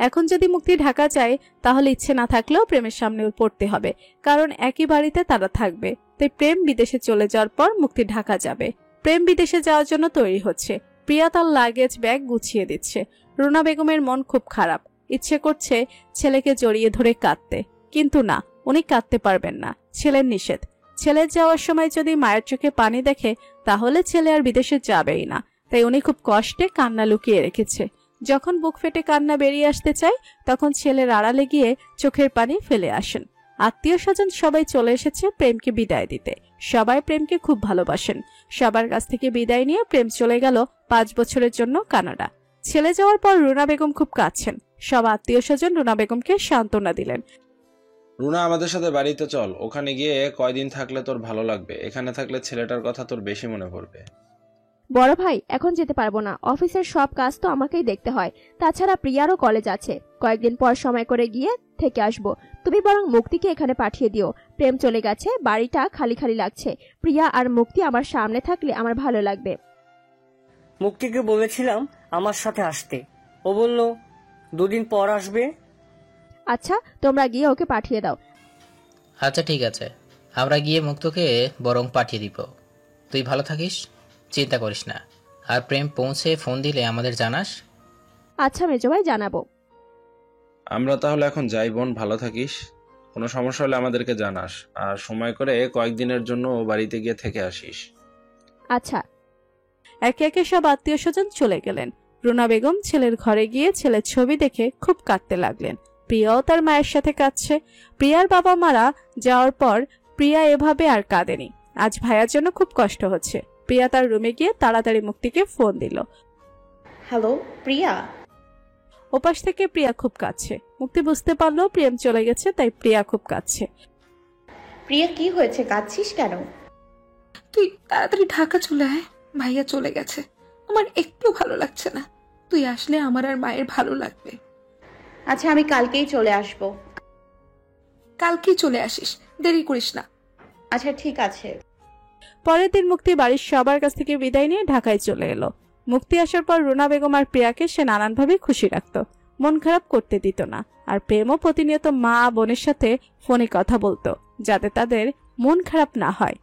এখন যদি মুক্তি ঢাকা যায় তাহলে ইচ্ছে না থাকলেও প্রেমের সামনে পড়তে হবে, কারণ একই বাড়িতে তারা থাকবে। তাই প্রেম বিদেশে চলে যাওয়ার পর মুক্তি ঢাকা যাবে। প্রেম বিদেশে যাওয়ার জন্য তৈরি হচ্ছে। প্রিয়া তার লাগেজ ব্যাগ গুছিয়ে দিচ্ছে। রুনা বেগমের মন খুব খারাপ, ইচ্ছে করছে ছেলেকে জড়িয়ে ধরে কাঁদতে, কিন্তু না, উনি কাঁদতে পারবেন না, ছেলের নিষেধ। ছেলের যাওয়ার সময় যদি মায়ের চোখে পানি দেখে তাহলে ছেলে আর বিদেশে যাবেই না। তাই উনি খুব কষ্টে কান্না লুকিয়ে রেখেছে। যখন বুক ফেটে কান্না বেরিয়ে আসতে চায় তখন ছেলের আড়ালে গিয়ে চোখের পানি ফেলে আসেন। আত্মীয় স্বজন সবাই চলে এসেছে প্রেমকে বিদায় দিতে। সবাই প্রেমকে খুব ভালোবাসেন। সবার কাছ থেকে বিদায় নিয়ে প্রেম চলে গেল 5 বছরের জন্য কানাডা। ছেলে যাওয়ার পর রুনা বেগম খুব কাঁদছেন। সব আত্মীয় স্বজন রুনা বেগমকে সান্ত্বনা দিলেন। রুনা, আমাদের সাথে বাড়িতে চল, ওখানে গিয়ে কয়দিন থাকলে তোর ভালো লাগবে। এখানে থাকলে ছেলেটার কথা তোর বেশি মনে পড়বে। বড় ভাই, এখন যেতে পারবো না, অফিসের সব কাজ তো আমাকেই দেখতে হয়। তাছাড়া প্রিয়ারও কলেজ আছে, কয়েকদিন পর সময় করে গিয়ে থেকে আসবো। তুমি বরং মুক্তিকে এখানে পাঠিয়ে দিও। প্রেম চলে গেছে, বাড়িটা খালি খালি লাগছে। প্রিয়া আর মুক্তি আমার সামনে থাকলে আমার ভালো লাগবে। মুক্তিকে বলেছিলাম আমার সাথে আসতে, ও বলল 2 দিন পর আসবে। আচ্ছা, তোমরা গিয়ে ওকে পাঠিয়ে দাও। আচ্ছা ঠিক আছে, আমরা গিয়ে মুক্তকে বরং পাঠিয়ে দিব। তুই ভালো থাকিস, চিন্তা করিস না। আর প্রেম পৌঁছে ফোন দিলে আমাদের জানাস। আচ্ছা মেজো ভাই, জানাবো। আমরা তাহলে এখন যাই বোন, ভালো থাকিস। কোনো সমস্যা হলে আমাদেরকে জানাস, আর সময় করে কয়েকদিনের জন্য বাড়িতে গিয়ে থেকে আসিস। আচ্ছা। একে একে সব আত্মীয় স্বজন চলে গেলেন। রুনা বেগম ছেলের ঘরে গিয়ে ছেলের ছবি দেখে খুব কাঁদতে লাগলেন। প্রিয়াও তার মায়ের সাথে কাঁদছে। প্রিয়ার বাবা মারা যাওয়ার পর প্রিয়া এভাবে আর কাঁদেনি। আজ ভাইয়ার জন্য খুব কষ্ট হচ্ছে। প্রিয়া তার রুমে গিয়ে তাড়াতাড়ি মুক্তিকে ফোন দিল। হ্যালো প্রিয়া। ওপাশ থেকে প্রিয়া খুব কাঁদছে। মুক্তি বুঝতে পারলো প্রেম চলে গেছে, তাই প্রিয়া খুব কাঁদছে। প্রিয়া, কি হয়েছে, কাঁদছিস কেন? তুই তাড়াতাড়ি ঢাকা চলে আয়, ভাইয়া চলে গেছে। আমার একটু ভালো লাগছে না। তুই আসলে আমার আর মায়ের ভালো লাগবে। আচ্ছা, আমি কালকেই চলে আসব। কালকেই চলে আসিস, দেরি করিস না। আচ্ছা ঠিক আছে। পরের দিন মুক্তি বাড়ির সবার কাছ থেকে বিদায় নিয়ে ঢাকায় চলে এলো। মুক্তি আসার পর রুনা বেগম আর প্রিয়াকে সে নানানভাবে খুশি রাখত, মন খারাপ করতে দিত না। আর প্রেমও প্রতিনিয়ত মা বোনের সাথে ফোনে কথা বলতো, যাতে তাদের মন খারাপ না হয়।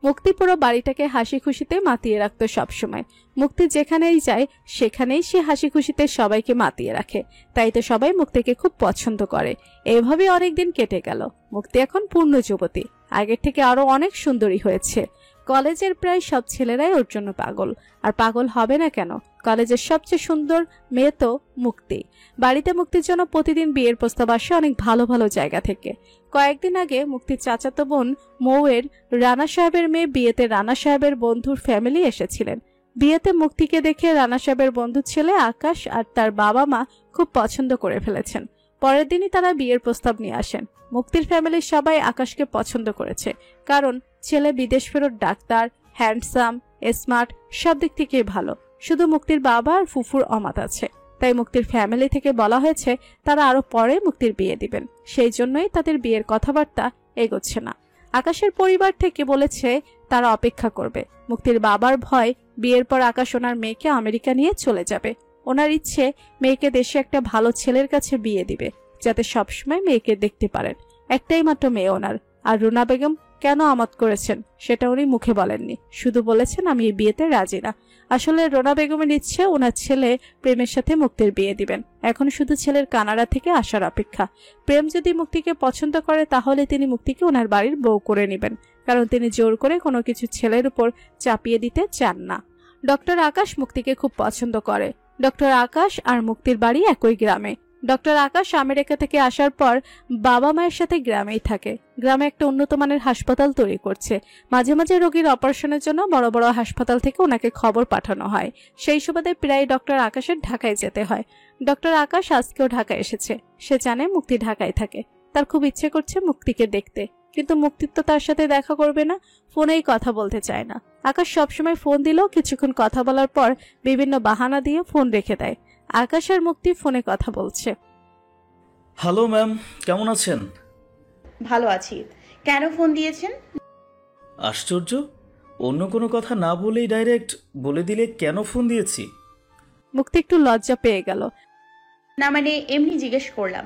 মুক্তি পুরো বাড়িটাকে হাসি খুশিতে মাতিয়ে রাখতো সবসময়। মুক্তি যেখানেই যায় সেখানেই সে হাসি খুশিতে সবাইকে মাতিয়ে রাখে। তাই তো সবাই মুক্তিকে খুব পছন্দ করে। এভাবে অনেকদিন কেটে গেল। মুক্তি এখন পূর্ণ যুবতী, আগের থেকে আরো অনেক সুন্দরী হয়েছে। কলেজের প্রায় সব ছেলেরাই ওর জন্য পাগল। আর পাগল হবে না কেন, কলেজের সবচেয়ে সুন্দর মেয়ে তো মুক্তি। বাড়িতে মুক্তির জন্য প্রতিদিন বিয়ের প্রস্তাব আসে অনেক ভালো ভালো জায়গা থেকে। কয়েকদিন আগে মুক্তির চাচাতো বোন মৌয়ের রানা সাহেবের মেয়ে বিয়েতে রানা সাহেবের বন্ধুর ফ্যামিলি এসেছিলেন। বিয়েতে মুক্তিকে দেখে রানা সাহেবের বন্ধুর ছেলে আকাশ আর তার বাবা মা খুব পছন্দ করে ফেলেছেন। পরের দিনই তারা বিয়ের প্রস্তাব নিয়ে আসেন। মুক্তির ফ্যামিলির সবাই আকাশকে পছন্দ করেছে, কারণ ছেলে বিদেশ ফেরত ডাক্তার, হ্যান্ডসাম, স্মার্ট, সব দিক থেকেই ভালো। শুধু মুক্তির বাবা আর ফুফুর অমত আছে। তাই মুক্তির ফ্যামিলি থেকে বলা হয়েছে তারা আরো পরে মুক্তির বিয়ে দিবেন। সেই জন্যই তাদের বিয়ের কথাবার্তা এগোচ্ছে না। আকাশের পরিবার থেকে বলেছে তারা অপেক্ষা করবে। মুক্তির বাবার ভয় বিয়ের পর আকাশ ওনার মেয়েকে আমেরিকা নিয়ে চলে যাবে। ওনার ইচ্ছে মেয়েকে দেশে একটা ভালো ছেলের কাছে বিয়ে দিবে, যাতে সবসময় মেয়েকে দেখতে পারেন। একটাই মাত্র মেয়ে ওনার। আর রুনা বেগম কেন আমত করেছেন সেটা উনি মুখে বলেননি, শুধু বলেছেন আমি এই বিয়েতে রাজি না। আসলে রুনা বেগমের ইচ্ছে ওনার ছেলে প্রেমের সাথে মুক্তির বিয়ে দিবেন। এখন শুধু ছেলের কানাডা থেকে আসার অপেক্ষা। প্রেম যদি মুক্তিকে পছন্দ করে তাহলে তিনি মুক্তিকে ওনার বাড়ির বউ করে নেবেন, কারণ তিনি জোর করে কোনো কিছু ছেলের উপর চাপিয়ে দিতে চান না। ডক্টর আকাশ মুক্তিকে খুব পছন্দ করে। ডক্টর আকাশ আর মুক্তির বাড়ি একই গ্রামে। ডক্টর আকাশ আমেরিকা থেকে আসার পর বাবা মায়ের সাথে গ্রামেই থাকে। গ্রামে একটা উন্নত মানের হাসপাতাল তৈরি করছে। মাঝে মাঝে রোগীর অপারেশনের জন্য বড় বড় হাসপাতাল থেকে ওনাকে খবর পাঠানো হয়। সেই সুবাদে প্রায় ডক্টর আকাশের ঢাকায় যেতে হয়। ডক্টর আকাশ আজকেও ঢাকায় এসেছে। সে জানে মুক্তি ঢাকায় থাকে। তার খুব ইচ্ছে করছে মুক্তিকে দেখতে, কিন্তু মুক্তি তো তার সাথে দেখা করবে না, ফোনেই কথা বলতে চায় না। আকাশ সবসময় ফোন দিলেও কিছুক্ষণ কথা বলার পর বিভিন্ন বাহানা দিয়ে ফোন রেখে দেয়। আকাশ আর মুক্তি ফোনে কথা বলছে। হ্যালো ম্যাম, কেমন আছেন? ভালো আছি। কেন ফোন দিয়েছেন? আশ্চর্য, অন্য কোনো কথা না বলেই ডাইরেক্ট বলে দিলে কেন ফোন দিয়েছি। মুক্তি একটু লজ্জা পেয়ে গেল। না মানে এমনি জিজ্ঞেস করলাম।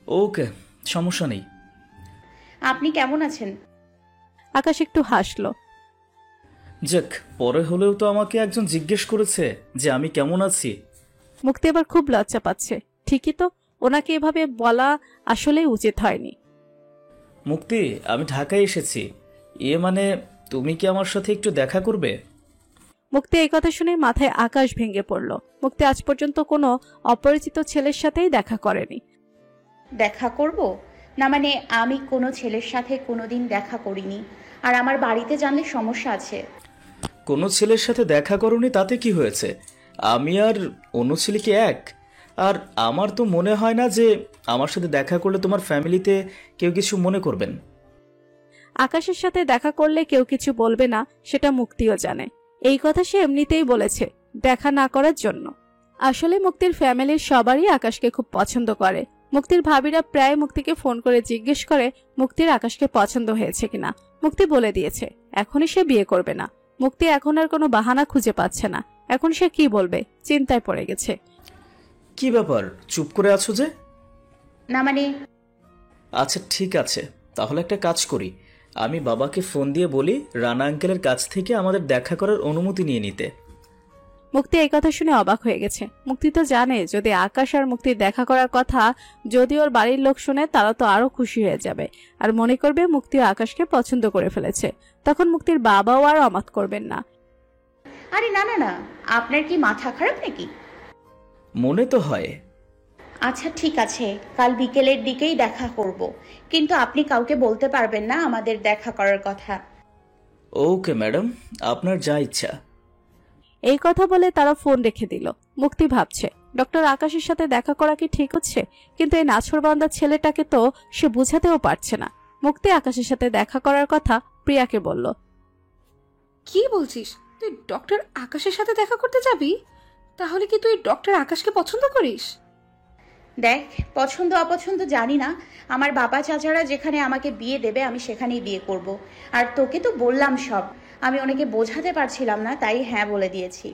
ওকে, সমস্যা নেই। আপনি কেমন আছেন? আকাশ একটু হাসলো। যাক, পরে হলেও তো আমাকে একজন জিজ্ঞেস করেছে যে আমি কেমন আছি। মুক্তি আবার খুব লজ্জা পাচ্ছে। ঠিকই তো, ওনাকে এভাবে বলা আসলেই উচিত হয়নি। মুক্তি, আমি ঢাকায় এসেছি। মানে তুমি কি আমার সাথে একটু দেখা করবে? মুক্তি এই কথা শুনে মাথায় আকাশ ভেঙে পড়ল। মুক্তি আজ পর্যন্ত কোনো অপরিচিত ছেলের সাথেই দেখা করেনি। দেখা করব? না মানে আমি কোনো ছেলের সাথে কোনোদিন দেখা করিনি, আর আমার বাড়িতে জানলে সমস্যা আছে। কোনো ছেলের সাথে দেখা করনি তাতে কি হয়েছে? আমি আর অন্য ছেলে কি এক? আর আমার তো মনে হয় না যে আমার সাথে দেখা করলে তোমার ফ্যামিলিতে কেউ কিছু মনে করবেন। আকাশের সাথে দেখা করলে কেউ কিছু বলবে না, সেটা মুক্তিও জানে। এই কথা সে এমনিতেই বলেছে, দেখা না করার জন্য। আসলে মুক্তির ফ্যামিলির সবারই আকাশকে খুব পছন্দ করে। মুক্তির ভাবিরা প্রায় মুক্তিকে ফোন করে জিজ্ঞেস করে মুক্তির আকাশকে পছন্দ হয়েছে কিনা। মুক্তি বলে দিয়েছে এখনই সে বিয়ে করবে না। মুক্তি এখন আর কোনো বাহানা খুঁজে পাচ্ছে না। এখন সে কি বলবে, চিন্তায় পড়ে গেছে। কি ব্যাপার, চুপ করে আছো যে? না মানে আচ্ছা ঠিক আছে, তাহলে একটা কাজ করি। আমি বাবাকে ফোন দিয়ে বলি রানা আঙ্কেলের কাছ থেকে আমাদের দেখা করার অনুমতি নিয়ে নিতে। মুক্তি এই কথা শুনে অবাক হয়ে গেছে। মুক্তি তো জানে যদি আকাশ আর মুক্তির দেখা করার কথা যদি ওর বাড়ির লোক শুনে তারা তো আরো খুশি হয়ে যাবে, আর মনে করবে মুক্তি আকাশকে পছন্দ করে ফেলেছে। তখন মুক্তির বাবাও আর অমত করবেন না। আরে না না না, আপনার কি মাথা খারাপ নাকি? মনে তো হয়। আচ্ছা ঠিক আছে, কাল বিকেলের দিকেই দেখা করব, কিন্তু আপনি কাউকে বলতে পারবেন না আমাদের দেখা করার কথা। ওকে ম্যাডাম, আপনার যা ইচ্ছা। এই কথা বলে তারা ফোন রেখে দিল। মুক্তি ভাবছে ডক্টর আকাশের সাথে দেখা করা কি ঠিক হচ্ছে, কিন্তু এই নাছোড়বান্দা ছেলেটাকে তো সে বুঝাতেও পারছে না। মুক্তি আকাশের সাথে দেখা করার কথা প্রিয়াকে বলল। কি বলছিস? তুই ডক্টর আকাশের সাথে দেখা করতে যাবি? তাহলে কি তুই ডক্টর আকাশকে পছন্দ করিস? দেখ, পছন্দ অপছন্দ জানি না, আমার বাবা চাচারা যেখানে আমাকে বিয়ে দেবে আমি সেখানেই বিয়ে করব। আর তোকে তো বললাম সব, আমি অনেকে বোঝাতে পারছিলাম না তাই হ্যাঁ বলে দিয়েছি।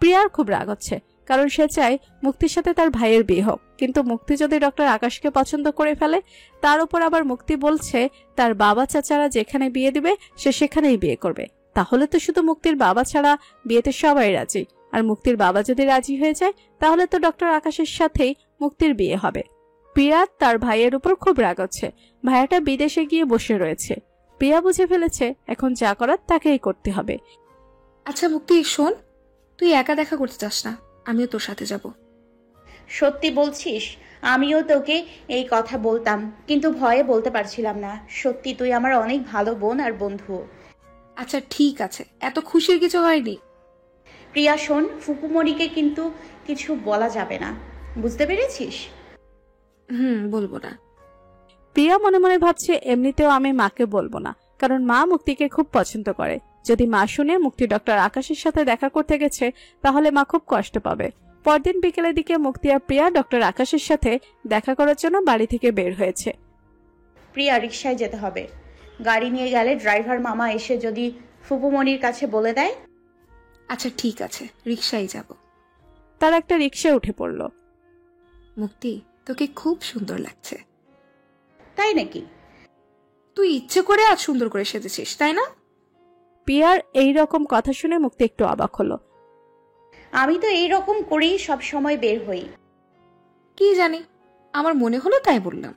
প্রিয়ার খুব রাগ হচ্ছে, কারণ সে চায় মুক্তির সাথে তার ভাইয়ের বিয়ে হোক। কিন্তু মুক্তি যদি ডক্টর আকাশকে পছন্দ করে ফেলে, তার উপর আবার মুক্তি বলছে তার বাবা চাচারা যেখানে বিয়ে দিবে সে সেখানেই বিয়ে করবে, তাহলে তো শুধু মুক্তির বাবা ছাড়া বিয়েতে সবাই রাজি। আর মুক্তির বাবা যদি রাজি হয়ে যায় তাহলে তো ডক্টর আকাশের সাথেই মুক্তির বিয়ে হবে। প্রিয়া তার ভাইয়ের উপর খুব রাগ হচ্ছে। ভাইয়াটা বিদেশে গিয়ে বসে রয়েছে। প্রিয়া বুঝে ফেলেছে এখন যা করার তাকেই করতে হবে। আচ্ছা মুক্তি শোন, তুই একা দেখা করতে চাস না, আমিও তোর সাথে যাব। সত্যি বলছিস? আমিও তোকে এই কথা বলতাম, কিন্তু ভয়ে বলতে পারছিলাম না। সত্যি তুই আমার অনেক ভালো বোন আর বন্ধু। আচ্ছা ঠিক আছে, এত খুশির কিছু হয়নি। প্রিয়া শোন, ফুপুমণিকে কিন্তু কিছু বলা যাবে না, বুঝতে পেরেছিস? বলবো না। প্রিয়া মনে মনে ভাবছে এমনিতেও আমি মাকে বলবো না, কারণ মা মুক্তিকে খুব পছন্দ করে। যদি মা শুনে মুক্তি ডক্টর আকাশের সাথে দেখা করতে গেছে তাহলে মা খুব কষ্ট পাবে। পরদিন বিকেলের দিকে মুক্তি আর প্রিয়া ডক্টর আকাশের সাথে দেখা করার জন্য বাড়ি থেকে বের হয়েছে। প্রিয়া, রিকশায় যেতে হবে। গাড়ি নিয়ে গেলে ড্রাইভার মামা এসে যদি ফুপুমণির কাছে বলে দেয়। আচ্ছা ঠিক আছে, রিকশায় যাব। তারা একটা রিকশায় উঠে পড়ল। মুক্তি, তোকে খুব সুন্দর লাগছে। তাই নাকি? তুই ইচ্ছে করে আজ সুন্দর করে সেজেছিস, তাই না? প্রিয়ার এইরকম কথা শুনে মুক্তি একটু অবাক হলো। আমি তো এইরকম করেই সব সময় বের হই। কি জানি, আমার মনে হলো তাই বললাম।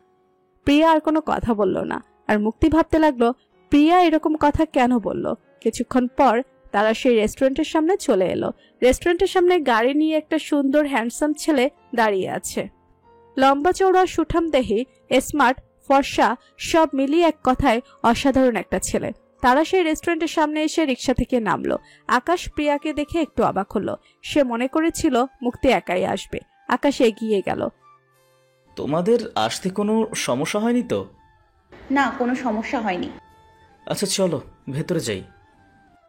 প্রিয়া আর কোনো কথা বলল না, আর মুক্তি ভাবতে লাগলো প্রিয়া এরকম কথা কেন বলল। কিছুক্ষণ পর তারা সেই রেস্টুরেন্টের সামনে চলে এলো। রেস্টুরেন্টের সামনে গাড়ি নিয়ে একটা সুন্দর হ্যান্ডসাম ছেলে দাঁড়িয়ে আছে। লম্বা চওড়া সুঠাম দেহি, স্মার্ট, ফর্সা, সব মিলিয়ে এক কথায় অসাধারণ একটা ছেলে। তারা সেই রেস্টুরেন্টের সামনে এসে রিক্সা থেকে নামলো। আকাশ প্রিয়াকে দেখে একটু অবাক হলো। সে মনে করেছিল মুক্তি একাই আসবে। আকাশ এগিয়ে গেল। তোমাদের আসতে কোনো সমস্যা হয়নি তো? না, কোনো সমস্যা হয়নি। আচ্ছা চলো ভেতরে যাই।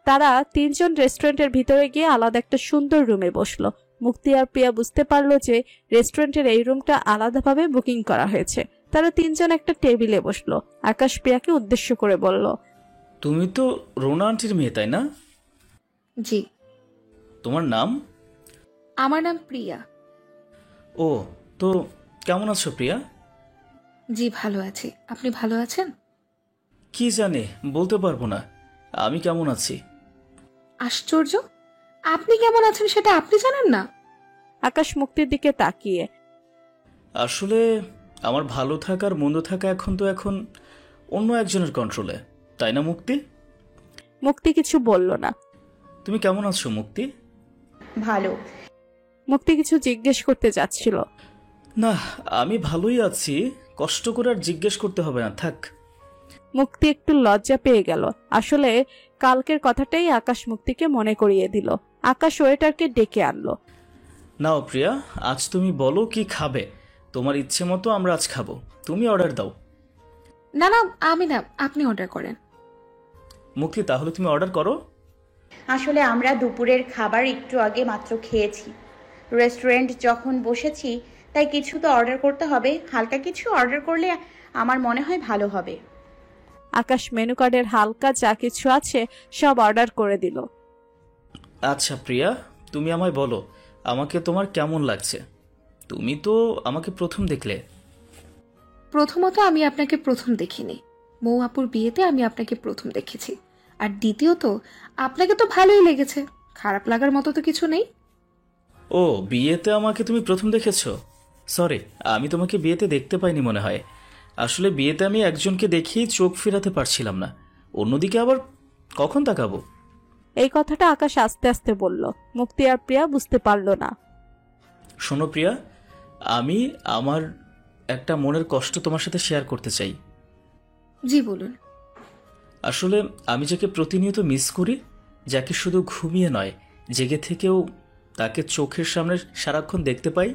তারা তিনজন রেস্টুরেন্টের ভিতরে গিয়ে আলাদা একটা সুন্দর রুমে বসলো। মুক্তি আর প্রিয়া বুঝতে পারলো যে রেস্টুরেন্টের এই রুমটা আলাদাভাবে বুকিং করা হয়েছে। তারা তিনজন একটা টেবিলে বসলো। আকাশ প্রিয়াকে উদ্দেশ্য করে বলল, তুমি তো রোনা আন্টির মেয়ে তাই না? জি। তোমার নাম? আমার নাম প্রিয়া। ও, তো কেমন আছো প্রিয়া? জি ভালো আছি, আপনি ভালো আছেন? কি জানি, বলতে পারবো না আমি কেমন আছি। আশ্চর্য, আপনি কেমন আছেন সেটা আপনি জানেন না? আকাশ মুক্তির দিকে তাকিয়ে, আসলে আমার ভালো থাকা আর মন্দ থাকা এখন অন্য একজনের কন্ট্রোলে, তাই না মুক্তি? মুক্তি কিছু বলল না। তুমি কেমন আছো মুক্তি? ভালো। মুক্তি কিছু জিজ্ঞেস করতে যাচ্ছিল। না, আমি ভালোই আছি, কষ্ট করে আর জিজ্ঞেস করতে হবে না, থাক। মুক্তি একটু লজ্জা পেয়ে গেল। আসলে কালকের কথাটাই আকাশ মুক্তিকে মনে করিয়ে দিল। আকাশ ওয়েটারকে ডেকে আনলো। নাও প্রিয়া, আজ তুমি বলো কি খাবে, তোমার ইচ্ছে মতো আমরা আজ খাবো, তুমি অর্ডার দাও। না না, আমি না, আপনি অর্ডার করেন। মুক্তি, তাহলে তুমি অর্ডার করো। আসলে আমরা দুপুরের খাবার একটু আগে মাত্র খেয়েছি। রেস্টুরেন্ট যখন বসেছি তাই কিছু তো অর্ডার করতে হবে। হালকা কিছু অর্ডার করলে আমার মনে হয় ভালো হবে। আকাশ মেনু কার্ডের হালকা যা কিছু আছে সব অর্ডার করে দিল। আচ্ছা প্রিয়া, তুমি আমায় বলো, আমাকে তোমার কেমন লাগছে? তুমি তো আমাকে প্রথম দেখলে। প্রথমত আমি আপনাকে প্রথম দেখিনি, মৌ আপুর বিয়েতে আমি আপনাকে প্রথম দেখেছি। আর দ্বিতীয়ত আপনাকে তো ভালোই লেগেছে, খারাপ লাগার মতো তো কিছু নেই। ও, বিয়েতে আমাকে তুমি প্রথম দেখেছো? সরি, আমি তোমাকে বিয়েতে দেখতে পাইনি মনে হয়। আসলে বিয়েতে আমি একজনকে দেখেই চোখ ফেরাতে পারছিলাম না, অন্যদিকে আবার কখন তাকাবো? এই কথাটা আকাশ আস্তে আস্তে বলল। মুক্তি আর প্রিয়া বুঝতে পারল না। শোনো প্রিয়া, আমি আমার একটা মনের কষ্ট তোমার সাথে শেয়ার করতে চাই। জি বলুন। আসলে আমি যাকে প্রতিনিয়ত মিস করি, যাকে শুধু ঘুমিয়ে নয় জেগে থেকেও তাকে চোখের সামনে সারাক্ষণ দেখতে পাই,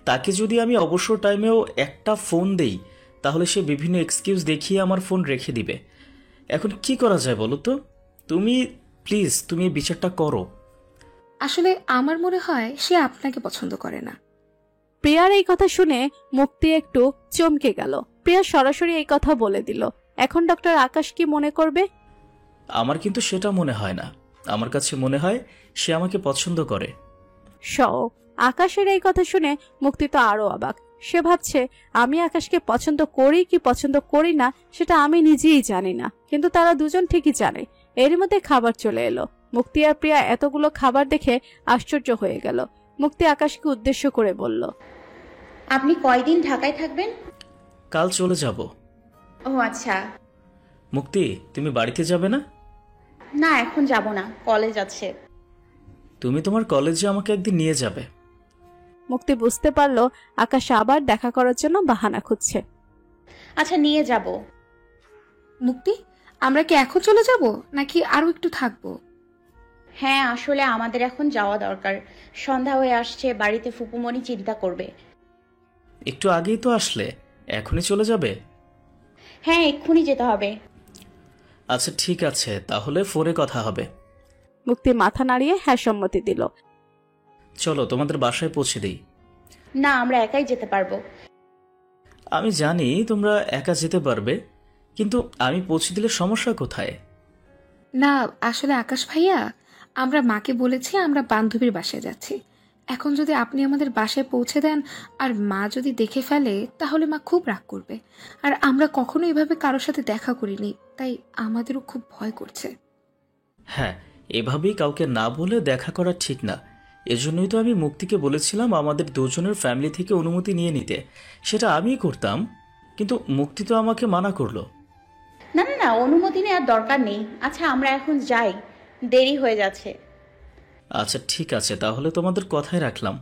তাকে যদি আমি অবসর টাইমেও একটা ফোন দেই তাহলে সে বিভিন্ন এক্সকিউজ দেখিয়ে আমার ফোন রেখে দিবে। এখন কি করা যায় বলো তো? তুমি প্লিজ, তুমি এই বিচারটা করো। আসলে আমার মনে হয় সে আপনাকে পছন্দ করে না। প্রিয়ার এই কথা শুনে মুক্তি একটু চমকে গেল। প্রিয়া সরাসরি এই কথা বলে দিল। এখন ডক্টর আকাশ কি মনে করবে? আমার কিন্তু সেটা মনে হয় না, আমার কাছে মনে হয় সে আমাকে পছন্দ করে। আকাশের এই কথা শুনে মুক্তি তো আরো অবাক। সে ভাবছে আমি আকাশকে পছন্দ করি কি পছন্দ করি না সেটা আমি নিজেই জানি না, কিন্তু তারা দুজন ঠিকই জানে। এর মধ্যে খাবার চলে এলো। মুক্তি আর প্রিয়া এতগুলো খাবার দেখে আশ্চর্য হয়ে গেল। মুক্তি আকাশকে উদ্দেশ্য করে বলল, আপনি কয়দিন ঢাকায় থাকবেন? কাল চলে যাব। ও আচ্ছা। মুক্তি, তুমি বাড়িতে যাবে না? না, এখন যাব না, কলেজ আছে। তুমি তোমার কলেজে আমাকে একদিন নিয়ে যাবে। মুক্তি বুঝতে পারলো আকাশ আবার দেখা করার জন্য বাহানা খুঁজছে। আচ্ছা, নিয়ে যাব। মুক্তি, আমরা কি এখন চলে যাব নাকি আরো একটু থাকবো? হ্যাঁ, আসলে আমাদের এখন যাওয়া দরকার। সন্ধ্যা হয়ে আসছে, বাড়িতে ফুপুমণি চিন্তা করবে। একটু আগেই তো আসলে, এখনই চলে যাবে? হ্যাঁ, এক্ষুনি যেতে হবে। আচ্ছা ঠিক আছে, তাহলে ফোনে কথা হবে। মুক্তি মাথা নাড়িয়ে হ্যাঁ সম্মতি দিল। চলো তোমাদের বাসায় পৌঁছে দিই। না, আমরা একাই যেতে পারবো। আমি জানি তোমরা একা যেতে পারবে, কিন্তু আমি পৌঁছে দিলে সমস্যা কোথায়? না আসলে আকাশ ভাইয়া, আমরা মাকে বলেছি আমরা বান্ধবীর বাসায় যাচ্ছি। এখন যদি আপনি আমাদের বাসায় পৌঁছে দেন আর মা যদি দেখে ফেলে তাহলে মা খুব রাগ করবে। আর আমরা কখনো এভাবে কারোর সাথে দেখা করিনি, তাই আমাদেরও খুব ভয় করছে। হ্যাঁ, এভাবেই কাউকে না বলে দেখা করা ঠিক না। এজন্যই তো আমি মুক্তিকে বলেছিলাম আমাদের দুজনের ফ্যামিলি থেকে অনুমতি নিয়ে নিতে। সেটা আমিই করতাম, কিন্তু মুক্তি তো আমাকে মানা করলো। না না না, অনুমতি নেওয়ার দরকার নেই। আচ্ছা, আমরা এখন যাই, দেরি হয়ে যাচ্ছে। আচ্ছা ঠিক আছে, তাহলে তোমাদের কথাই রাখলাম।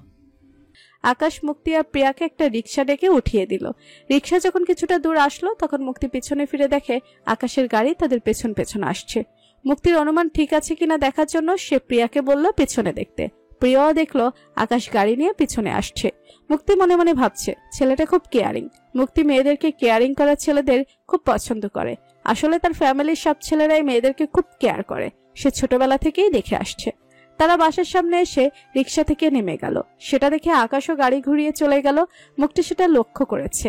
আকাশ মুক্তি আর প্রিয়াকে একটা রিক্সা ডেকে উঠিয়ে দিল। রিক্সা যখন কিছুটা দূর আসলো তখন মুক্তি পিছনে ফিরে দেখে আকাশের গাড়ি তাদের পেছন পেছন আসছে। মুক্তির অনুমান ঠিক আছে কিনা দেখার জন্য সে প্রিয়াকে বলল পেছনে দেখতে। প্রিয়াও দেখলো আকাশ গাড়ি নিয়ে পিছনে আসছে। মুক্তি মনে মনে ভাবছে ছেলেটা খুব কেয়ারিং। মুক্তি মেয়েদেরকে কেয়ারিং করা ছেলেদের খুব পছন্দ করে। আসলে তার ফ্যামিলির সব ছেলেরাই মেয়েদেরকে খুব কেয়ার করে, সে ছোটবেলা থেকেই দেখে আসছে। তারা বাসার সামনে এসে রিক্সা থেকে নেমে গেল। সেটা দেখে আকাশও গাড়ি ঘুরিয়ে চলে গেল। মুক্তি সেটা লক্ষ্য করেছে।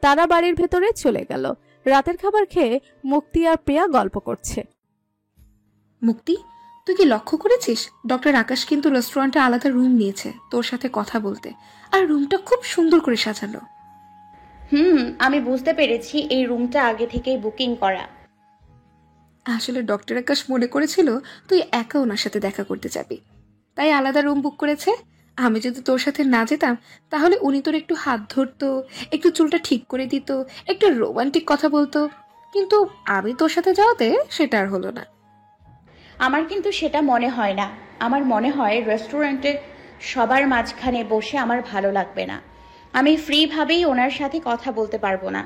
তারা বাড়ির ভেতরে চলে গেল। রাতের খাবার খেয়ে মুক্তি আর প্রিয়া গল্প করছে। মুক্তি, তুই তুই কি লক্ষ্য করেছিস ডক্টর আকাশ কিন্তু রেস্টুরেন্টে আলাদা রুম নিয়েছে তোর সাথে কথা বলতে, আর রুমটা খুব সুন্দর করে সাজানো। আমি বুঝতে পেরেছি এই রুমটা আগে থেকেই বুকিং করা। আসলে ডক্টর আকাশ মনে করেছিল তুই একা ওনার সাথে দেখা করতে যাবি, তাই আলাদা রুম বুক করেছে। আমি যদি তোর সাথে না যেতাম তাহলে উনি তোর একটু হাত ধরতো, একটু চুলটা ঠিক করে দিত, একটু রোমান্টিক কথা বলতো, কিন্তু আমি তোর সাথে যাওয়াতে সেটা আর হলো না। আমার কিন্তু সেটা মনে হয় না। আমার মনে হয় রেস্টুরেন্টে সবার মাঝখানে বসে আমার ভালো লাগবে না। আমি ফ্রিভাবেই ওনার সাথে কথা বলতে পারবো না,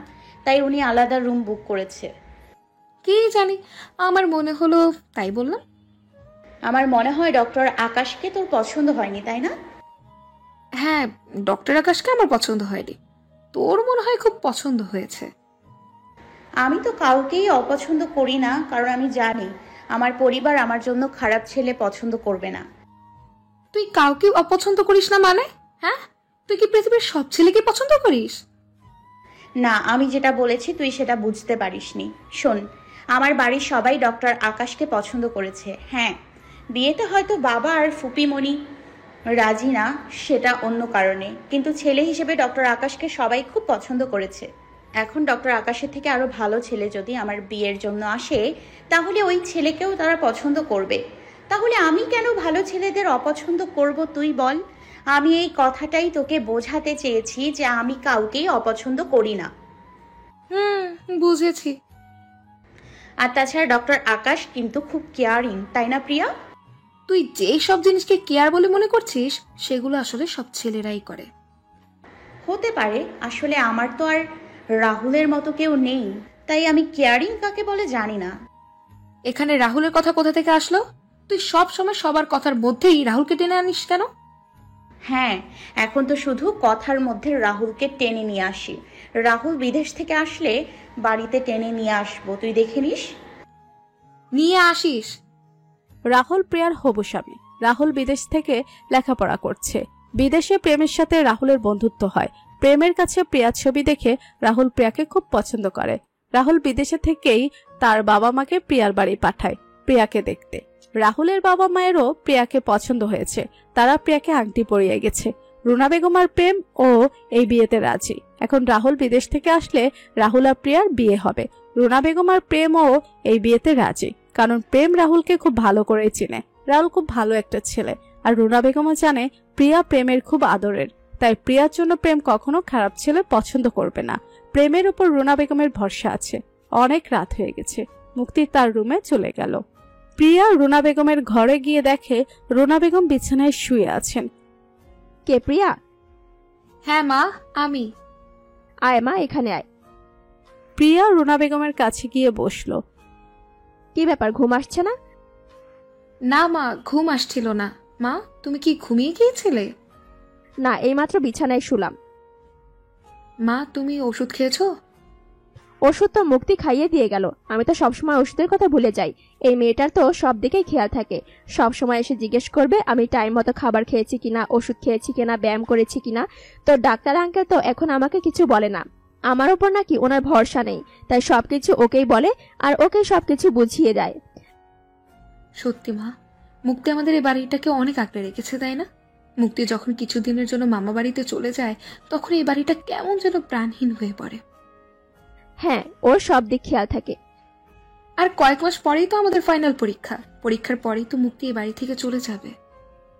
তাই উনি আলাদা রুম বুক করেছে। কি জানি, আমার মনে হলো তাই বললাম। আমার মনে হয় ডক্টর আকাশকে তোর পছন্দ হয়নি, তাই না? হ্যাঁ, ডক্টর আকাশকে আমার পছন্দ হয়নি, তোর মনে হয় খুব পছন্দ হয়েছে। আমি তো কাউকেই অপছন্দ করি না, কারণ আমি জানি আমার পরিবার আমার জন্য খারাপ ছেলে পছন্দ করবে না। তুই কাউকে অপছন্দ করিস না মানে? হ্যাঁ, তুই কি পৃথিবীর সব ছেলেকে পছন্দ করিস? না, আমি যেটা বলেছি তুই সেটা বুঝতে পারিসনি। শোন, আমার বাড়ির সবাই ডক্টর আকাশকে পছন্দ করেছে। হ্যাঁ, বিয়েতে হয়তো বাবা আর ফুপিমণি রাজি না, সেটা অন্য কারণে, কিন্তু ছেলে হিসেবে ডক্টর আকাশকে সবাই খুব পছন্দ করেছে। এখন ডক্টর আকাশের থেকে আরো ভালো ছেলে যদি আমার বিয়ের জন্য আসে, তাহলে ওই ছেলেকেও তারা পছন্দ করবে। তাহলে আমি কেন ভালো ছেলেদের অপছন্দ করব তুই বল? আমি এই কথাটাই তোকে বোঝাতে চেয়েছি যে আমি কাউকেই অপছন্দ করি না। বুঝেছি। আর তাছাড়া ডক্টর আকাশ কিন্তু খুব কেয়ারিং, তাই না প্রিয়া? তুই যে সব জিনিসকে কেয়ার বলে মনে করছিস সেগুলো আসলে সব ছেলেরাই করে। হতে পারে, আসলে আমার তো আর রাহুলের মতো কেউ নেই, তাই আমি কেয়ারিং কাকে বলে জানি না। এখানে রাহুলের কথা কোথা থেকে আসলো? তুই সব সময় সবার কথার মধ্যেই রাহুলকে টেনে আনিস কেন? হ্যাঁ, এখন তো শুধু কথার মধ্যে রাহুলকে টেনে নিয়ে আসি। রাহুল বিদেশ থেকে আসলে বাড়িতে টেনে নিয়ে আসবো, তুই দেখে নিস। নিয়ে আসিস? রাহুল প্রিয়ার হবু স্বামী। রাহুল বিদেশ থেকে লেখাপড়া করছে। বিদেশে প্রেমের সাথে রাহুলের বন্ধুত্ব হয়। প্রেমের কাছে প্রিয়ার ছবি দেখে রাহুল প্রিয়াকে খুব পছন্দ করে। রাহুল বিদেশে থেকেই তার বাবা মাকে প্রিয়ার বাড়ি পাঠায় প্রিয়াকে দেখতে। রাহুলের বাবা মায়েরও প্রিয়াকে পছন্দ হয়েছে, তারা প্রিয়াকে আংটি পরিয়ে গেছে। রুনা বেগম আর প্রেম ও এই বিয়েতে রাজি। এখন রাহুল বিদেশ থেকে আসলে রাহুল আর প্রিয়ার বিয়ে হবে। রুনা বেগম আর প্রেমও এই বিয়েতে রাজি, কারণ প্রেম রাহুলকে খুব ভালো করেই চিনে। রাহুল খুব ভালো একটা ছেলে, আর রুনা বেগমও জানে প্রিয়া প্রেমের খুব আদরের, তাই প্রিয়ার জন্য প্রেম কখনো খারাপ ছেলে পছন্দ করবে না। প্রেমের উপর রুনা বেগমের ভরসা আছে। অনেক রাত হয়ে গেছে, মুক্তি তার রুমে চলে গেল। প্রিয়া রুনা বেগমের ঘরে গিয়ে দেখে রুনা বেগম বিছানায় শুয়ে আছেন। কে প্রিয়া? হ্যাঁ মা, আমি। আয় মা, এখানে আয়। প্রিয়া রুনা বেগমের কাছে গিয়ে বসলো। কি ব্যাপার, ঘুম আসছে না? না মা, ঘুম আসছিল না। মা, তুমি কি ঘুমিয়ে গিয়েছিলে? না, এইমাত্র বিছানায় শুলাম। মা, তুমি ওষুধ খেয়েছো? ওষুধ তো মুক্তি খাইয়ে দিয়ে গেল। আমি তো সবসময় ওষুধের কথা ভুলে যাই। এই মেয়েটার তো সব দিকেই খেয়াল থাকে। সব সময় এসে জিজ্ঞেস করবে আমি টাইম মতো খাবার খেয়েছি কিনা, ওষুধ খেয়েছি কিনা, ব্যায়াম করেছি কিনা। তো ডাক্তার আঙ্কেল তো এখন আমাকে কিছু বলে না। আমার উপর নাকি ওনার ভরসা নেই, তাই সবকিছু ওকেই বলে আর ওকেই সবকিছু বুঝিয়ে দেয়। সত্যি মা, মুক্তি আমাদের এই বাড়িটাকে অনেক আঁকড়ে রেখেছে, তাই না? মুক্তি যখন কিছুদিনের জন্য মামা বাড়িতে চলে যায় তখন এই বাড়িটা কেমন যেন প্রাণহীন হয়ে পড়ে। হ্যাঁ, ওর সব দিক খেয়াল থাকে। আর কয়েক মাস পরেই তো আমাদের ফাইনাল পরীক্ষা। পরীক্ষার পরেই তো মুক্তি এই বাড়ি থেকে চলে যাবে।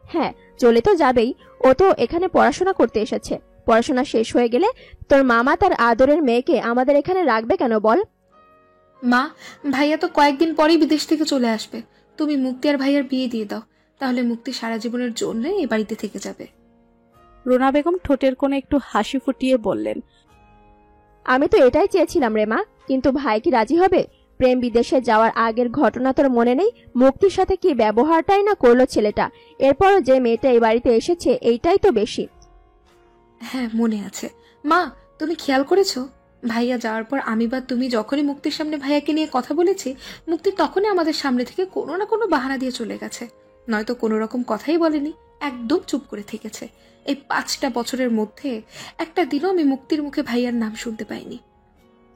হ্যাঁ, চলে তো যাবেই। ও তো এখানে পড়াশোনা করতে এসেছে। পড়াশোনা শেষ হয়ে গেলে তোর মামা তার আদরের মেয়েকে আমাদের এখানে রাখবে কেন বল? মা, ভাইয়া তো কয়েকদিন পরেই বিদেশ থেকে চলে আসবে। তুমি মুক্তি আর ভাইয়ার বিয়ে দিয়ে দাও, তাহলে মুক্তি সারা জীবনের জন্য এই বাড়িতে থেকে যাবে। রুনা বেগম ঠোঁটের কোণে একটু হাসি ফুটিয়ে বললেন, আমি তো এটাই চেয়েছিলাম রে মা, কিন্তু ভাই কি রাজি হবে? প্রেম বিদেশে যাওয়ার আগের ঘটনা তোর মনে নেই? মুক্তির সাথে কি ব্যবহারটাই না করলো ছেলেটা। এরপরও যে মেয়েটা এই বাড়িতে এসেছে, এইটাই তো বেশি। হ্যাঁ, মনে আছে। মা, তুমি খেয়াল করেছো ভাইয়া যাওয়ার পর আমি বা তুমি যখনই মুক্তির সামনে ভাইয়াকে নিয়ে কথা বলেছি, মুক্তি তখনই আমাদের সামনে থেকে কোনো না কোনো বাহানা দিয়ে চলে গেছে। নয়তো কোনো রকম কথাই বলেনি, একদম চুপ করে থেকেছে। এই 5টা বছরের মধ্যে একটা দিনও আমি মুক্তির মুখে ভাইয়ার নাম শুনতে পাইনি।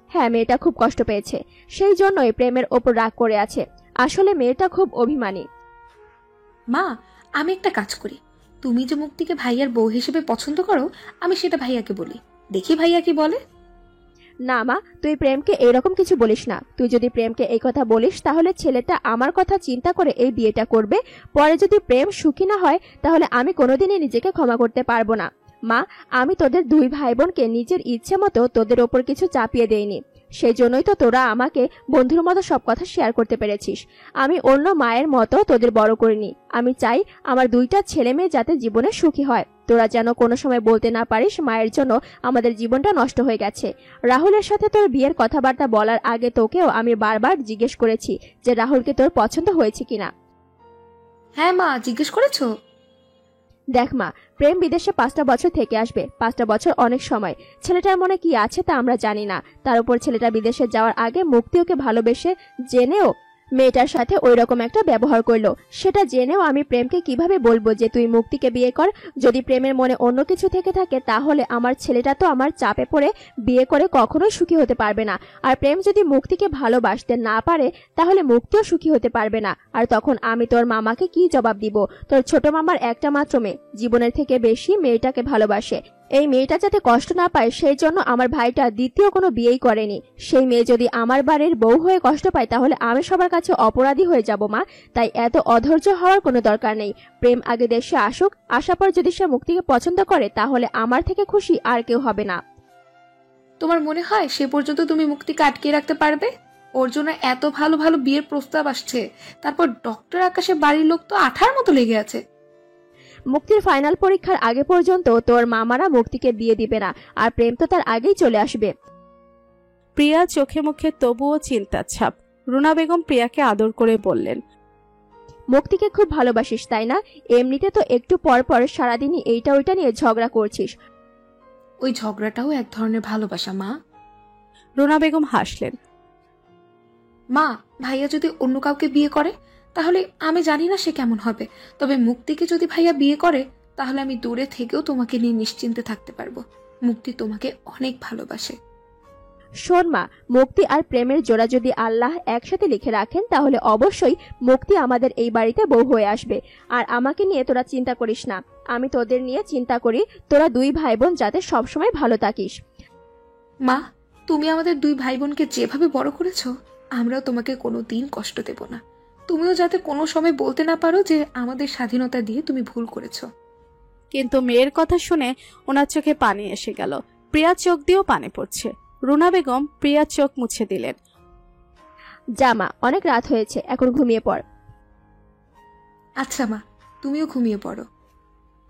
হ্যাঁ, মেয়েটা খুব কষ্ট পেয়েছে, সেই জন্যই প্রেমের ওপর রাগ করে আছে। আসলে মেয়েটা খুব অভিমানী। মা, আমি একটা কাজ করি। তুমি যে মুক্তিকে ভাইয়ার বউ হিসেবে পছন্দ করো, আমি সেটা ভাইয়াকে বলি, দেখি ভাইয়া কি বলে। না মা, তুই প্রেমকে এরকম কিছু বলিস না। তুই যদি প্রেমকে এই কথা বলিস তাহলে ছেলেটা আমার কথা চিন্তা করে এই বিয়েটা করবে। পরে যদি প্রেম সুখী না হয় তাহলে আমি কোনোদিনই নিজেকে ক্ষমা করতে পারবো না। মা, আমি তোদের দুই ভাই বোনকে নিজের ইচ্ছে মতো তোদের ওপর কিছু চাপিয়ে দেইনি। সেই জন্যই তো তোরা আমাকে বন্ধুর মতো সব কথা শেয়ার করতে পেরেছিস। আমি অন্য মায়ের মতো তোদের বড় করিনি। আমি চাই আমার দুইটা ছেলে মেয়ে যাতে জীবনে সুখী হয়। তোরা যেন কোনো সময় বলতে না পারিস মায়ের জন্য আমাদের জীবনটা নষ্ট হয়ে গেছে। রাহুলের সাথে তোর বিয়ের কথাবার্তা বলার আগে তোকেও আমি বারবার জিজ্ঞেস করেছি যে রাহুলকে তোর পছন্দ হয়েছে কিনা। হ্যাঁ মা, জিজ্ঞেস করেছো? দেখ মা, প্রেম বিদেশে 5টা বছর থেকে আসবে। 5টা বছর অনেক সময়। ছেলেটার মনে কি আছে তা আমরা জানি না। তার উপর ছেলেটা বিদেশে যাওয়ার আগে মুক্তি ওকে ভালোবেসে জেনেও মেয়েটার সাথে ওই রকম একটা ব্যবহার করলো। সেটা জেনেও আমি প্রেমকে কিভাবে বলবো যে তুই মুক্তিকে বিয়ে কর? যদি প্রেমের মনে অন্য কিছু থেকে থাকে তাহলে আমার ছেলেটা তো আমার চাপে পড়ে বিয়ে করে কখনোই সুখী হতে পারবে না। আর প্রেম যদি মুক্তিকে ভালোবাসতে না পারে তাহলে মুক্তিও সুখী হতে পারবে না। আর তখন আমি তোর মামাকে কি জবাব দিব? তোর ছোট মামার একটা মাত্র মেয়ে, জীবনের থেকে বেশি মেয়েটাকে ভালোবাসে। এই মেয়েটা যাতে কষ্ট না পায় সেই জন্য আমার ভাইটা দ্বিতীয় কোনো বিয়েই করেনি। সেই মেয়ে যদি আমার বাড়ির বউ হয়ে কষ্ট পায় তাহলে আমি সবার কাছে অপরাধী হয়ে যাব মা। তাই এত অধৈর্য হওয়ার কোনো দরকার নেই। প্রেম আগে দেশে আসুক, আসার পর যদি সে মুক্তিকে পছন্দ করে তাহলে আমার থেকে খুশি আর কেউ হবে না। তোমার মনে হয় সে পর্যন্ত তুমি মুক্তিকে আটকে রাখতে পারবে? ওর জন্য এত ভালো ভালো বিয়ের প্রস্তাব আসছে, তারপর ডক্টর আকাশে বাড়ির লোক তো আঠার মতো লেগে আছে। মুক্তির ফাইনাল পরীক্ষার আগে পর্যন্ত তোর মামারা মুক্তিকে বিয়ে দিবে না, আর প্রেম তো তার আগেই চলে আসবে। প্রিয়া চোখে মুখে তবুও চিন্তার ছাপ। রুনা বেগম প্রিয়াকে আদর করে বললেন, মুক্তিকে খুব ভালোবাসিস তাই না? এমনিতে তো একটু পর পর সারাদিনই এইটা ওইটা নিয়ে ঝগড়া করছিস। ওই ঝগড়াটাও এক ধরনের ভালোবাসা মা। রুনা বেগম হাসলেন। মা, ভাইয়া যদি অন্য কাউকে বিয়ে করে তাহলে আমি জানি না সে কেমন হবে, তবে মুক্তিকে যদি ভাইয়া বিয়ে করে তাহলে আমি দূরে থেকেও তোমাকে নিয়ে নিশ্চিন্তে থাকতে পারবো। মুক্তি তোমাকে অনেক ভালোবাসে। শোন মা, মুক্তি আর প্রেমের জোড়া যদি আল্লাহ একসাথে লিখে রাখেন তাহলে অবশ্যই মুক্তি আমাদের এই বাড়িতে বউ হয়ে আসবে। আর আমাকে নিয়ে তোরা চিন্তা করিস না, আমি তোদের নিয়ে চিন্তা করি। তোরা দুই ভাই বোন যাতে সবসময় ভালো থাকিস। মা, তুমি আমাদের দুই ভাই বোনকে যেভাবে বড় করেছো আমরাও তোমাকে কোনোদিন কষ্ট দেব না। তুমিও যাতে কোনো সময় বলতে না পারো যে আমাদের স্বাধীনতা দিয়ে তুমি ভুল করেছো। কিন্তু মেয়ের কথা শুনে ওনার চোখে পানি এসে গেল। প্রিয়ার চোখ দিয়েও পানি পড়ছে। রুনা বেগম প্রিয়ার চোখ মুছে দিলেন। জামা, অনেক রাত হয়েছে, এখন ঘুমিয়ে পড়। আচ্ছা মা, তুমিও ঘুমিয়ে পড়ো।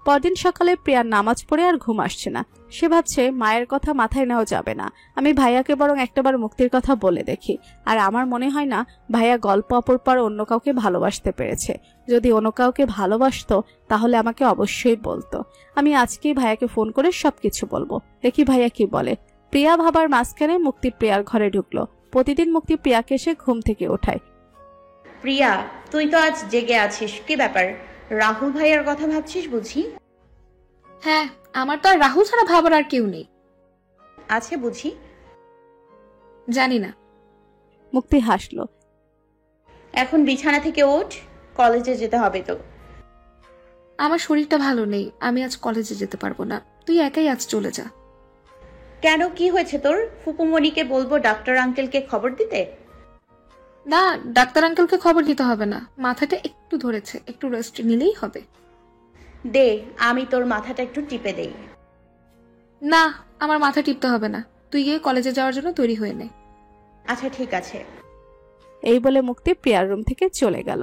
পরদিন সকালে প্রিয়ার নামাজ পড়ে আর ঘুম আসছে না। সে ভাবছে মায়ের কথা মাথায় নেওয়া যাবে না, আমি ভাইয়াকে বরং একটাবার মুক্তির কথা বলে দেখি। আর আমার মনে হয় না ভাইয়া গল্প অপর অন্য কাউকে ভালোবাসতে পেরেছে। যদি অন্য কাউকে ভালোবাসতো তাহলে আমাকে অবশ্যই বলতো। আমি আজকেই ভাইয়াকে ফোন করে সবকিছু বলবো, দেখি ভাইয়া কি বলে। প্রিয়া ভাবার মাঝখানে মুক্তি প্রিয়ার ঘরে ঢুকলো। প্রতিদিন মুক্তি প্রিয়াকে এসে ঘুম থেকে ওঠায়। প্রিয়া, তুই তো আজ জেগে আছিস, কি ব্যাপার? রাহুল ভাইয়ার কথা ভাবছিস বুঝি? হ্যাঁ, আমার তো আর রাহুল ছাড়া ভাবার আর কেউ নেই। আছে বুঝি? জানি না। মুক্তি হাসলো। এখন বিছানা থেকে ওঠ, কলেজে যেতে হবে তো। আমার শরীরটা ভালো নেই, আমি আজ কলেজে যেতে পারবো না। তুই একাই আজ চলে যা। কেন, কি হয়েছে তোর? ফুপুমণিকে বলবো ডাক্তার আঙ্কেলকে খবর দিতে? না, ডাক্তার আঙ্কেলকে খবর দিতে হবে না। মাথাটা একটু ধরেছে, একটু রেস্ট নিলেই হবে। দে, আমি তোর মাথাটা একটু টিপে দেই। না, আমার মাথা টিপতে হবে না। তুই গিয়ে কলেজে যাওয়ার জন্য তৈরি হয়ে নে। আচ্ছা ঠিক আছে। এই বলে মুক্তি প্রিয়ার রুম থেকে চলে গেল।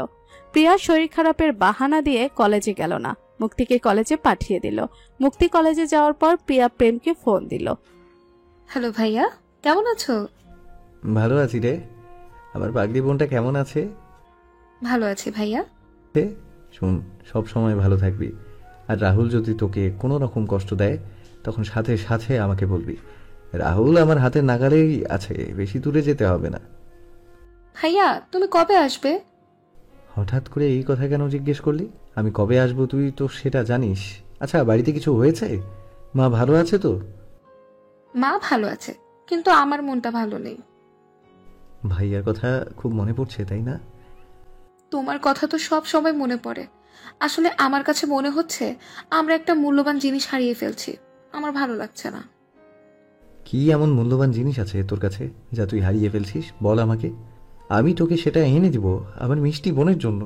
প্রিয়া শরীর খারাপের বাহানা দিয়ে কলেজে গেল না, মুক্তিকে কলেজে পাঠিয়ে দিল। মুক্তি কলেজে যাওয়ার পর প্রিয়া প্রেমকে ফোন দিল। হ্যালো ভাইয়া, কেমন আছো? ভালো আছি রে। আমার পাগলি বোনটা কেমন আছে? ভালো আছি ভাইয়া। শুন, সব সময় ভালো থাকবি। আর রাহুল যদি তোকে কোনো রকম কষ্ট দেয় তখন সাথে সাথে আমাকে বলবি। রাহুল আমার হাতের নাগালেই আছে, বেশি দূরে যেতে হবে না। ভাইয়া, তুমি কবে আসবে? হঠাৎ করে এই কথা কেন জিজ্ঞেস করলি? আমি কবে আসবো তুই তো সেটা জানিস। আচ্ছা, বাড়িতে কিছু হয়েছে? মা ভালো আছে তো? মা ভালো আছে, কিন্তু আমার মনটা ভালো নেই। ভাইয়ার কথা খুব মনে পড়ছে তাই না? তোমার কথা তো সব সময় মনে পড়ে। আসলে আমার কাছে মনে হচ্ছে আমরা একটা মূল্যবান জিনিস হারিয়ে ফেলছি। আমার ভালো লাগছে না। কি এমন মূল্যবান জিনিস আছে তোর কাছে যা তুই হারিয়ে ফেলছিস? বল আমাকে, আমি তোকে সেটা এনে দিব আমার মিষ্টি বোনের জন্য।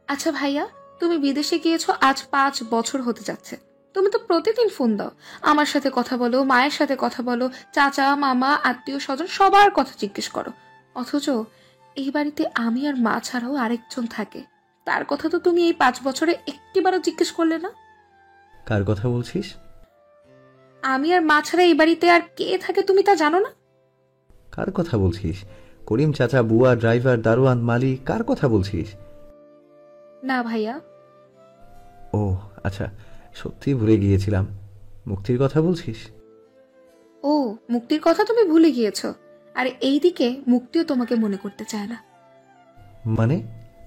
আচ্ছা ভাইয়া, তুমি বিদেশে গিয়েছো আজ 5 বছর হতে যাচ্ছে। তুমি তো প্রতিদিন ফোন দাও, আমার সাথে কথা বলো, মায়ের সাথে কথা বলো, চাচা মামা আত্মীয় স্বজন সবার কথা জিজ্ঞেস করো। অথচ এই বাড়িতে আমি আর মা ছাড়াও আরেকজন থাকে, তার কথা তো তুমি এই 5 বছরে একটিবারও জিজ্ঞেস করলে না। কার কথা বলছিস? আমি আর মা ছাড়া এই বাড়িতে আর কে থাকে তুমি তা জানো না? কার কথা বলছিস? করিম চাচা, বুয়া, ড্রাইভার, দারোয়ান, মালি, কার কথা বলছিস? না ভাইয়া। ও আচ্ছা, সত্যি ভুলে গিয়েছিলাম। মুক্তির কথা বলছিস? ও, মুক্তির কথা তুমি ভুলে গিয়েছো। আর এইদিকে মুক্তিও তোমাকে মনে করতে চায় না। মানে?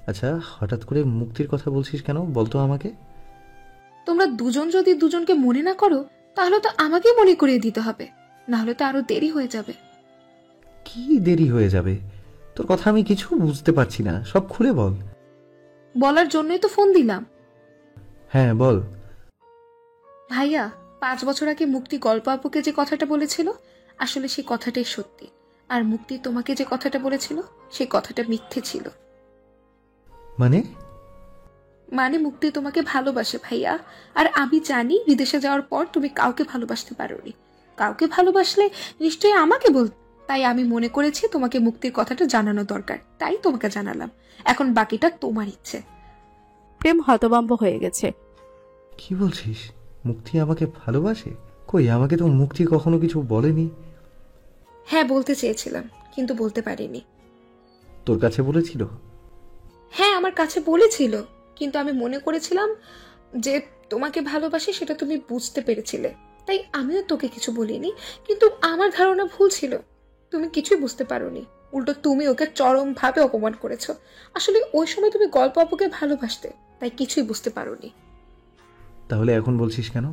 আচ্ছা, হঠাৎ করে মুক্তির কথা বলছিস কেন বলতো আমাকে? তোমরা দুজন যদি দুজনকে মনে না করো তাহলে তো আমাকেই মনে করিয়ে দিতে হবে, না হলে তো আরো দেরি হয়ে যাবে। কি দেরি হয়ে যাবে? তোর কথা আমি কিছু বুঝতে পারছি না, সব খুলে বল। বলার জন্যই তো ফোন দিলাম। হ্যাঁ বল। ভাইয়া, 5 বছর আগে মুক্তি গল্প আপুকে যে কথাটা বলেছিল, আসলে সেই কথাটাই সত্যি। আর মুক্তি তোমাকে যে কথাটা বলেছিল সেই কথাটা মিথ্যে ছিল। মানে মুক্তি তোমাকে ভালোবাসে ভাইয়া। আর আমি জানি বিদেশে যাওয়ার পর তুমি কাউকে ভালোবাসতে পারোনি। কাউকে ভালোবাসলে নিশ্চয়ই আমাকে বল। তাই আমি মনে করেছি তোমাকে মুক্তির কথাটা জানানো দরকার, তাই তোমাকে জানালাম। এখন বাকিটা তোমার ইচ্ছে। প্রেম হতভম্ব হয়ে গেছে। কি বলছিস? মুক্তি আমাকে ভালোবাসে? কই, আমাকে তো মুক্তি কখনো কিছু বলেনি। হ্যাঁ, বলতে চেয়েছিলাম কিন্তু বলতে পারিনি। তোর কাছে বলেছিল? হ্যাঁ, আমার কাছে বলেছিল, কিন্তু আমি মনে করেছিলাম যে তোমাকে ভালোবাসি সেটা তুমি বুঝতে পেরেছিলে, তাই আমিও তোকে কিছু বলিনি। কিন্তু আমার ধারণা ভুল ছিল, তুমি কিছুই বুঝতে পারোনি। উল্টো তুমি ওকে চরম ভাবে অপমান করেছো। আসলে ওই সময় তুমি গল্প আপুকে ভালোবাসতে, তাই কিছুই বুঝতে পারোনি। তাহলে এখন বলছিস কেন?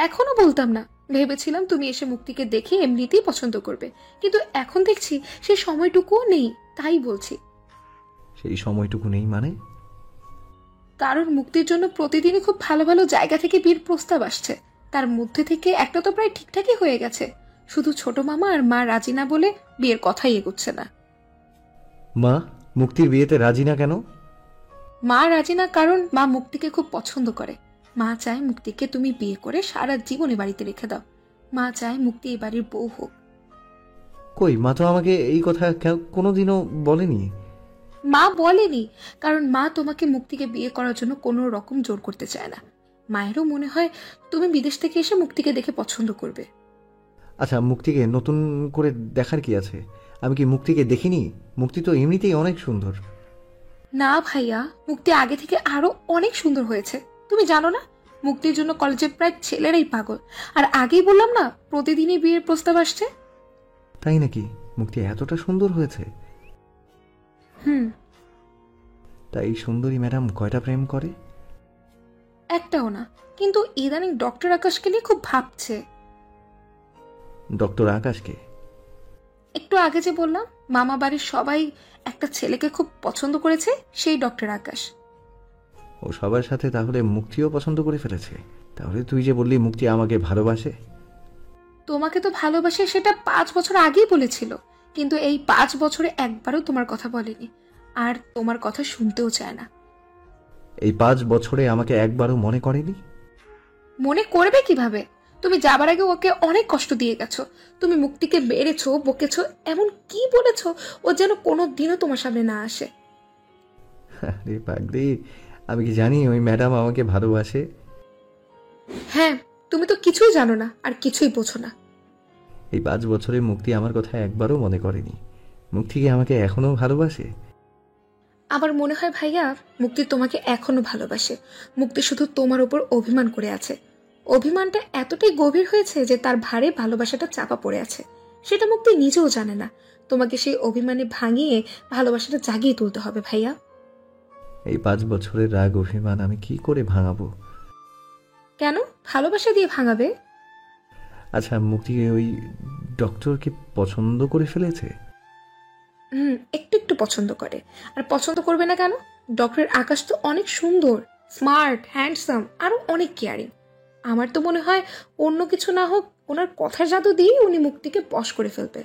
এখনো বলতাম না, ভেবেছিলাম তুমি এসে মুক্তিকে দেখে এমনিতেই পছন্দ করবে, কিন্তু এখন দেখছি সেই সময়টুকুও নেই, তাই বলছি। সেই সময়টুকু নেই মানে? কারণ মুক্তির জন্য প্রতিদিনই খুব ভালো ভালো জায়গা থেকে বিয়ের প্রস্তাব আসছে। তার মধ্যে থেকে একটা তো প্রায় ঠিকঠাকই হয়ে গেছে, শুধু ছোট মামা আর মা রাজি না বলে বিয়ের কথাই এগোচ্ছে না। মা মুক্তির বিয়েতে রাজি না কেন? মা রাজি না কারণ মা মুক্তিকে খুব পছন্দ করে। মা চায় মুক্তিকে তুমি বিয়ে করে সারা জীবনে বাড়িতে রেখে দাও। মা চায় মুক্তি এই বাড়ির বউ হোক। কই, মা তো আমাকে এই কথা কোনোদিনও বলেনি। মা বলেনি কারণ মা তোমাকে মুক্তিকে বিয়ে করার জন্য কোনো রকম জোর করতে চায় না। মায়েরও মনে হয় তুমি বিদেশ থেকে এসে মুক্তিকে দেখে পছন্দ করবে। আচ্ছা, মুক্তিকে নতুন করে দেখার কি আছে? আমি কি মুক্তিকে দেখিনি? মুক্তি তো এমনিতেই অনেক সুন্দর। না ভাইয়া, মুক্তি আগে থেকে আরো অনেক সুন্দর হয়েছে। তুমি জানো না, মুক্তির জন্য কলেজে প্রায় ছেলেরাই পাগল। আর আগেই বললাম না, প্রতিদিনই বিয়ের প্রস্তাব আসছে। তাই নাকি? মুক্তি এতটা সুন্দর হয়েছে? তাই সুন্দরী ম্যাডাম কয়টা প্রেম করে? একটাও না, কিন্তু ইদানিং ডক্টর আকাশকে নিয়ে খুব ভাবছে। ডক্টর আকাশকে? একটু আগে যে বললাম মামা বাড়ির সবাই একটা ছেলেকে খুব পছন্দ করেছে, সেই ডক্টর আকাশ। ও সবার সাথে তাহলে মুক্তিও পছন্দ করে ফেলেছে? তাহলে তুই যে বললি মুক্তি আমাকে ভালোবাসে। তোমাকে তো ভালোবাসে সেটা 5 বছর আগেই বলেছিল, কিন্তু এই 5 বছরে একবারও তোমার কথা বলেনি, আর তোমার কথা শুনতেও চায় না। এই 5 বছরে আমাকে একবারও মনে করেনি? মনে করবে কিভাবে? তুমি যাবার আগে ওকে অনেক কষ্ট দিয়ে গেছো। তুমি মুক্তিকে বেড়েছো, বকেছো, এমন কি বলেছো ও যেন কোনোদিনও তোমার সামনে না আসে। আরে পাগলি, আমি কি জানি ওই ম্যাডাম আমাকে ভালোবাসে? হ্যাঁ, তুমি তো কিছুই জানো না আর কিছুই বোঝো না। এই 5 বছরে মুক্তি আমার কথা একবারও মনে করেনি। মুক্তি কি আমাকে এখনো ভালোবাসে? আমার মনে হয় ভাইয়া, মুক্তি তোমাকে এখনো ভালোবাসে। মুক্তি শুধু তোমার উপর অভিমান করে আছে। অভিমানটা এতটাই গভীর হয়েছে যে তার ভারে ভালোবাসাটা চাপা পড়ে আছে। সেটা মুক্তি নিজেও জানে না। তোমাকে সেই অভিমানে ভাঙিয়ে ভালোবাসাটা জাগিয়ে তুলতে হবে ভাইয়া। এই 5 বছরের রাগ অভিমান আমি কি করে ভাঙাবো? কেন ভালোবাসা দিয়ে ভাঙাবে? আচ্ছা, মুক্তি ওই ডক্টরকে পছন্দ করে ফেলেছে? একটু একটু পছন্দ করে। আর পছন্দ করবে না কেন? ডক্টর আকাশ তো অনেক সুন্দর, স্মার্ট, হ্যান্ডসাম, আরো অনেক কেয়ারিং। আমার তো মনে হয় অন্য কিছু না হোক, ওনার কথার জাদু দিয়েই উনি মুক্তিকে বশ করে ফেলবে।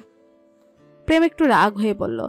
প্রেম একটু রাগ হয়ে বলল,